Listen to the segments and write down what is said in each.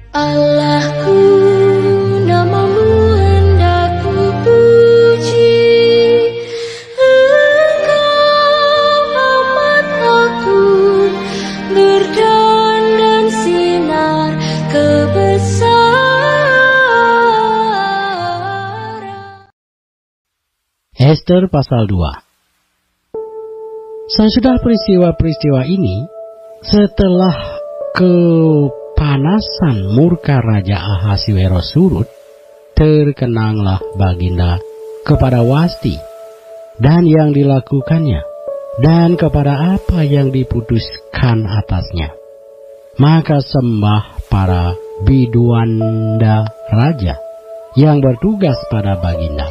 Allahku, namamu hendak kupuji. Engkau amat agung, berdandan sinar kebesaran. Ester pasal 2. Sesudah peristiwa-peristiwa ini, setelah kepanasan murka Raja Ahasiweros surut, terkenanglah Baginda kepada Wasti dan yang dilakukannya, dan kepada apa yang diputuskan atasnya. Maka sembah para biduanda raja yang bertugas pada Baginda.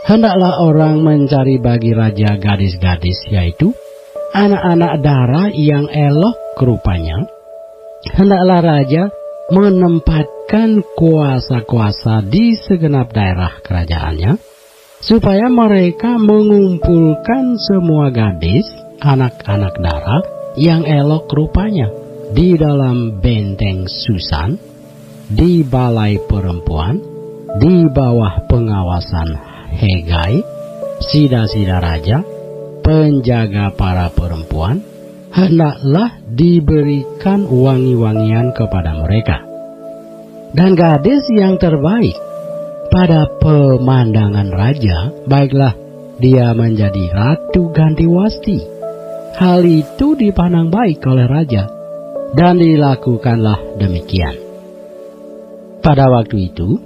Hendaklah orang mencari bagi raja gadis-gadis, yaitu anak-anak dara yang elok rupanya. Hendaklah raja menempatkan kuasa-kuasa di segenap daerah kerajaannya, supaya mereka mengumpulkan semua gadis, anak-anak dara yang elok rupanya, di dalam benteng Susan, di balai perempuan, di bawah pengawasan Hegai, sida-sida raja, penjaga para perempuan. Hendaklah diberikan wangi-wangian kepada mereka. Dan gadis yang terbaik pada pemandangan raja, baiklah dia menjadi ratu ganti Wasti. Hal itu dipandang baik oleh raja, dan dilakukanlah demikian. Pada waktu itu,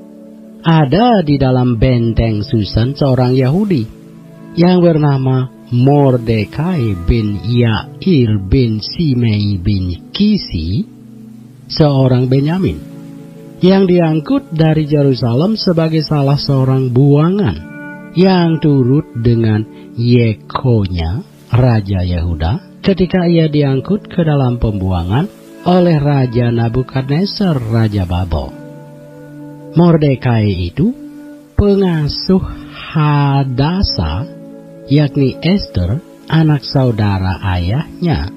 ada di dalam benteng Susan seorang Yahudi yang bernama Mordekai bin Yair bin Simei bin Kisi, seorang Benyamin, yang diangkut dari Yerusalem sebagai salah seorang buangan yang turut dengan Yekonya, Raja Yehuda, ketika ia diangkut ke dalam pembuangan oleh Raja Nabukadnezar, Raja Babel. Mordekai itu pengasuh Hadasa, yakni Ester, anak saudara ayahnya,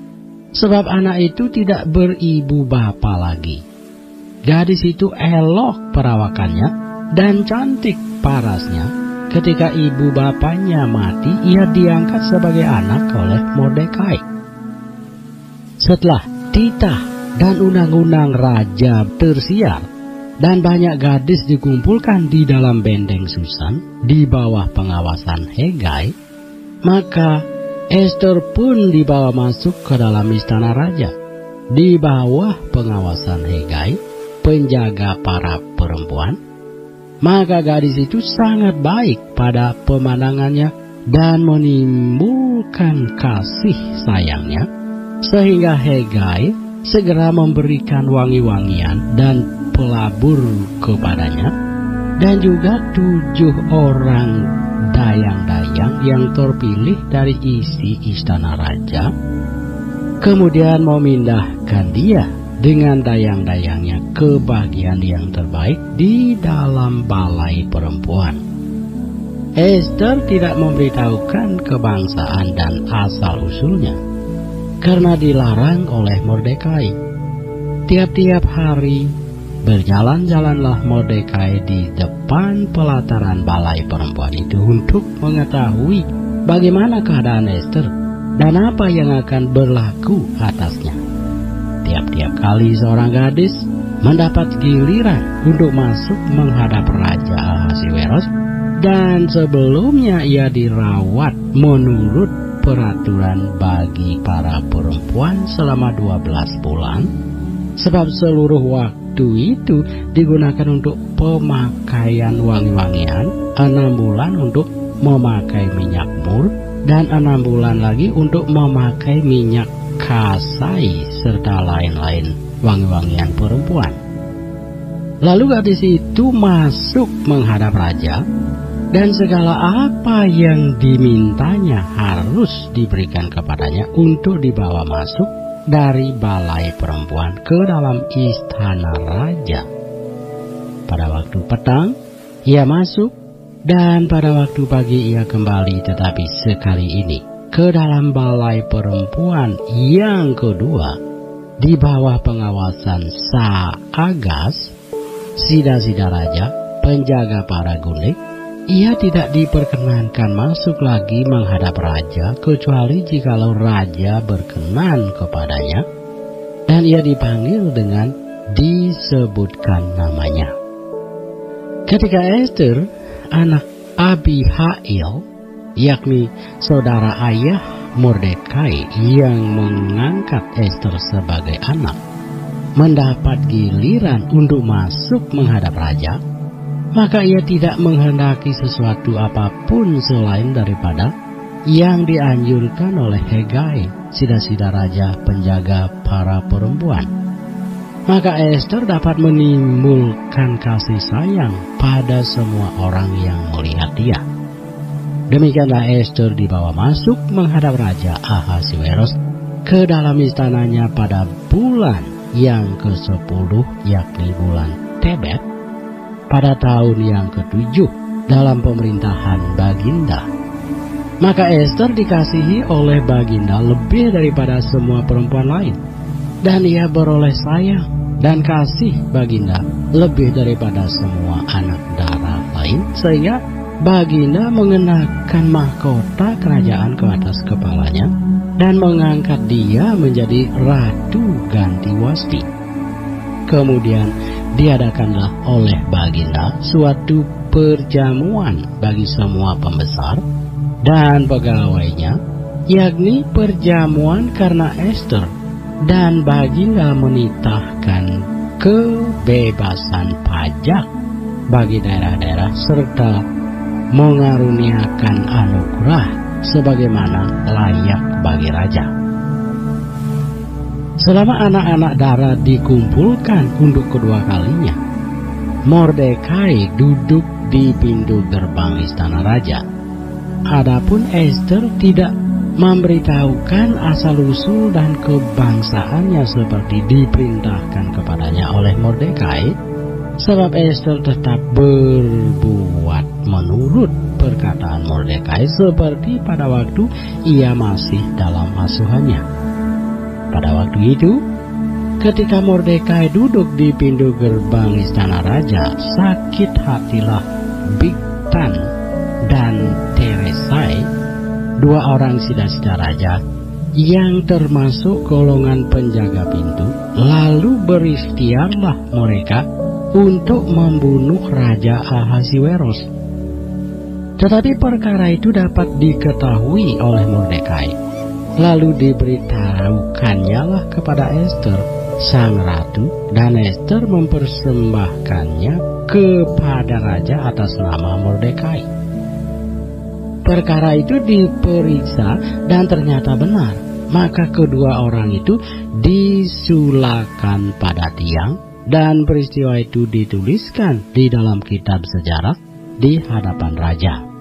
sebab anak itu tidak beribu bapa lagi. Gadis itu elok perawakannya dan cantik parasnya. Ketika ibu bapanya mati, ia diangkat sebagai anak oleh Mordekai. Setelah titah dan undang-undang raja tersiar, dan banyak gadis dikumpulkan di dalam benteng Susan di bawah pengawasan Hegai, maka Ester pun dibawa masuk ke dalam istana raja di bawah pengawasan Hegai, penjaga para perempuan. Maka gadis itu sangat baik pada pemandangannya dan menimbulkan kasih sayangnya, sehingga Hegai segera memberikan wangi-wangian dan pelabur kepadanya, dan juga 7 orang dayang-dayang yang terpilih dari isi istana raja, kemudian memindahkan dia dengan dayang-dayangnya ke bagian yang terbaik di dalam balai perempuan. Ester tidak memberitahukan kebangsaan dan asal-usulnya, karena dilarang oleh Mordekai. Tiap-tiap hari berjalan-jalanlah Mordekai di depan pelataran balai perempuan itu untuk mengetahui bagaimana keadaan Ester dan apa yang akan berlaku atasnya. Tiap-tiap kali seorang gadis mendapat giliran untuk masuk menghadap Raja Ahasiweros, dan sebelumnya ia dirawat menurut peraturan bagi para perempuan selama 12 bulan, sebab seluruh waktu itu digunakan untuk pemakaian wangi-wangian, 6 bulan untuk memakai minyak mur, dan 6 bulan lagi untuk memakai minyak kasai serta lain-lain wangi-wangian perempuan. Lalu gadis itu masuk menghadap raja, dan segala apa yang dimintanya harus diberikan kepadanya untuk dibawa masuk dari balai perempuan ke dalam istana raja. Pada waktu petang ia masuk, dan pada waktu pagi ia kembali, tetapi sekali ini ke dalam balai perempuan yang kedua, di bawah pengawasan Saagas, sida-sida raja, penjaga para gundik, ia tidak diperkenankan masuk lagi menghadap raja kecuali jikalau raja berkenan kepadanya, dan ia dipanggil dengan disebutkan namanya. Ketika Ester, anak Abihail, yakni saudara ayah Mordekai yang mengangkat Ester sebagai anak, mendapat giliran untuk masuk menghadap raja, maka ia tidak menghendaki sesuatu apapun selain daripada yang dianjurkan oleh Hegai, sida-sida raja penjaga para perempuan. Maka Ester dapat menimbulkan kasih sayang pada semua orang yang melihat dia. Demikianlah Ester dibawa masuk menghadap Raja Ahasuerus ke dalam istananya pada bulan yang ke-10, yakni bulan Tebet, pada tahun yang ke-7 dalam pemerintahan Baginda. Maka Ester dikasihi oleh Baginda lebih daripada semua perempuan lain, dan ia beroleh sayang dan kasih Baginda lebih daripada semua anak darah lain, sehingga Baginda mengenakan mahkota kerajaan ke atas kepalanya dan mengangkat dia menjadi Ratu Ganti Wasti. Kemudian diadakanlah oleh Baginda suatu perjamuan bagi semua pembesar dan pegawainya, yakni perjamuan karena Ester, dan Baginda menitahkan kebebasan pajak bagi daerah-daerah serta mengaruniakan anugerah sebagaimana layak bagi raja. Selama anak-anak darah dikumpulkan untuk kedua kalinya, Mordekai duduk di pintu gerbang istana raja. Adapun Ester tidak memberitahukan asal-usul dan kebangsaannya seperti diperintahkan kepadanya oleh Mordekai, sebab Ester tetap berbuat menurut perkataan Mordekai seperti pada waktu ia masih dalam asuhannya. Pada waktu itu, ketika Mordekai duduk di pintu gerbang istana raja, sakit hatilah Bigtan dan Teresai, dua orang sida-sida raja yang termasuk golongan penjaga pintu. Lalu berikhtiarlah mereka untuk membunuh Raja Ahasuerus. Tetapi perkara itu dapat diketahui oleh Mordekai. Lalu diberitahukannya lah kepada Ester, sang ratu, dan Ester mempersembahkannya kepada raja atas nama Mordekai. Perkara itu diperiksa dan ternyata benar. Maka kedua orang itu disulakan pada tiang, dan peristiwa itu dituliskan di dalam kitab sejarah di hadapan raja.